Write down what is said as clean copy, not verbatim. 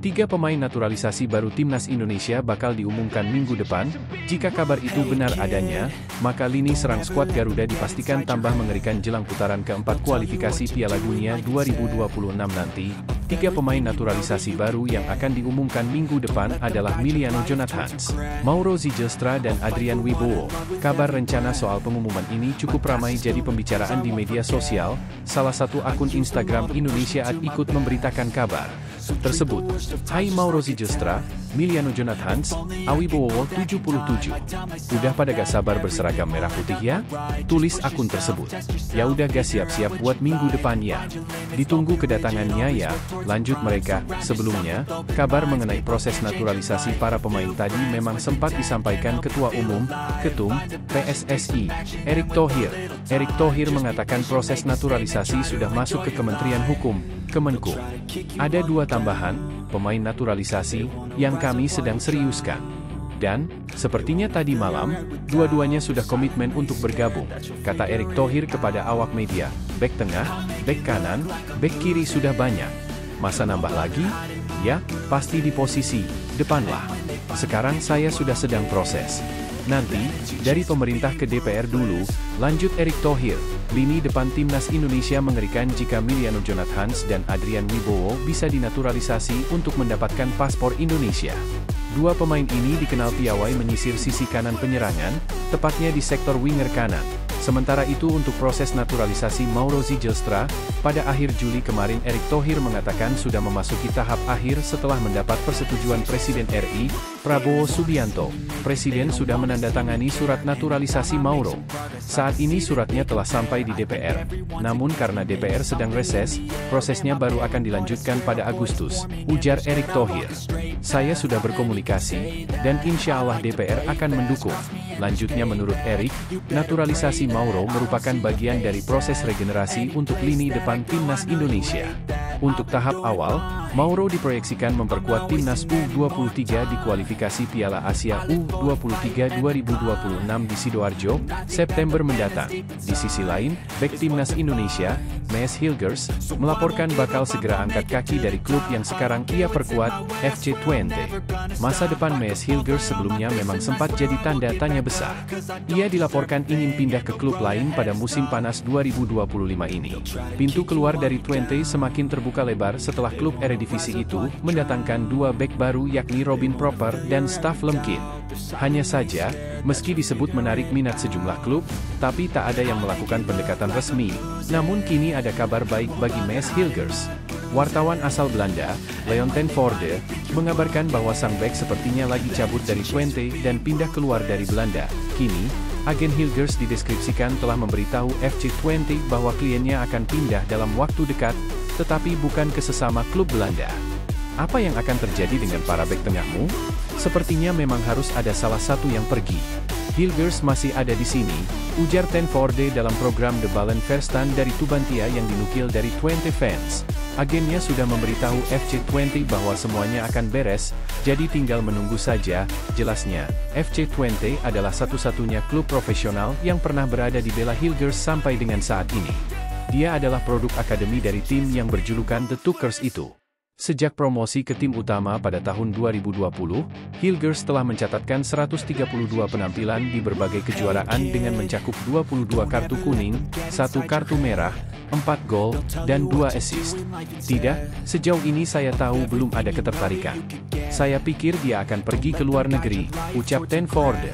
3 pemain naturalisasi baru Timnas Indonesia bakal diumumkan minggu depan. Jika kabar itu benar adanya, maka lini serang skuad Garuda dipastikan tambah mengerikan jelang putaran keempat kualifikasi Piala Dunia 2026 nanti. 3 pemain naturalisasi baru yang akan diumumkan minggu depan adalah Miliano Jonathans, Mauro Zijlstra dan Adrian Wibowo. Kabar rencana soal pengumuman ini cukup ramai jadi pembicaraan di media sosial. Salah satu akun Instagram Indonesia ikut memberitakan kabar tersebut. Hai Mauro Zijlstra, Miliano Jonathans, Wibowo 77. Udah pada gak sabar berseragam merah putih ya? Tulis akun tersebut. Ya udah gak siap-siap buat minggu depan ya. Ditunggu kedatangannya ya. Lanjut mereka. Sebelumnya, kabar mengenai proses naturalisasi para pemain tadi memang sempat disampaikan Ketua Umum, Ketum, PSSI, Erick Thohir. Erick Thohir mengatakan proses naturalisasi sudah masuk ke Kementerian Hukum, Kemenkum. Ada 2 tambahan pemain naturalisasi yang kami sedang seriuskan. Dan, sepertinya tadi malam, dua-duanya sudah komitmen untuk bergabung, kata Erick Thohir kepada awak media. Bek tengah, bek kanan, bek kiri sudah banyak. Masa nambah lagi? Ya, pasti di posisi depanlah. Sekarang saya sudah sedang proses. Nanti, dari pemerintah ke DPR dulu, lanjut Erick Thohir. Lini depan Timnas Indonesia mengerikan jika Miliano Jonathans dan Adrian Wibowo bisa dinaturalisasi untuk mendapatkan paspor Indonesia. 2 pemain ini dikenal piawai menyisir sisi kanan penyerangan, tepatnya di sektor winger kanan. Sementara itu untuk proses naturalisasi Mauro Zijlstra, pada akhir Juli kemarin Erick Thohir mengatakan sudah memasuki tahap akhir setelah mendapat persetujuan Presiden RI, Prabowo Subianto. Presiden sudah menandatangani surat naturalisasi Mauro. Saat ini suratnya telah sampai di DPR. Namun karena DPR sedang reses, prosesnya baru akan dilanjutkan pada Agustus, ujar Erick Thohir. Saya sudah berkomunikasi, dan insya Allah DPR akan mendukung. Lanjutnya menurut Erick, naturalisasi Mauro merupakan bagian dari proses regenerasi untuk lini depan Timnas Indonesia. Untuk tahap awal, Mauro diproyeksikan memperkuat Timnas U23 di kualifikasi Piala Asia U23 2026 di Sidoarjo, September mendatang. Di sisi lain, bek Timnas Indonesia, Mees Hilgers, melaporkan bakal segera angkat kaki dari klub yang sekarang ia perkuat, FC Twente. Masa depan Mees Hilgers sebelumnya memang sempat jadi tanda tanya besar. Ia dilaporkan ingin pindah ke klub lain pada musim panas 2025 ini. Pintu keluar dari Twente semakin terbuka lebar setelah klub Eredivisie itu mendatangkan 2 bek baru yakni Robin Proper dan Staff Lemkin. Hanya saja, meski disebut menarik minat sejumlah klub, tapi tak ada yang melakukan pendekatan resmi. Namun kini ada kabar baik bagi Mees Hilgers. Wartawan asal Belanda, Leon ten Voorde, mengabarkan bahwa sang bek sepertinya lagi cabut dari Twente dan pindah keluar dari Belanda. Kini, agen Hilgers dideskripsikan telah memberitahu FC Twente bahwa kliennya akan pindah dalam waktu dekat, tetapi bukan ke sesama klub Belanda. Apa yang akan terjadi dengan para bek tengahmu? Sepertinya memang harus ada salah satu yang pergi. Hilgers masih ada di sini, ujar ten Voorde dalam program The Balen Verstand dari Tubantia yang dinukil dari Twente Fans. Agennya sudah memberitahu FC Twente bahwa semuanya akan beres, jadi tinggal menunggu saja. Jelasnya, FC Twente adalah satu-satunya klub profesional yang pernah berada di bela Hilgers sampai dengan saat ini. Dia adalah produk akademi dari tim yang berjulukan The Tukers itu. Sejak promosi ke tim utama pada tahun 2020, Hilgers telah mencatatkan 132 penampilan di berbagai kejuaraan dengan mencakup 22 kartu kuning, 1 kartu merah, 4 gol, dan 2 assist. Tidak, sejauh ini saya tahu belum ada ketertarikan. Saya pikir dia akan pergi ke luar negeri, ucap ten Voorde.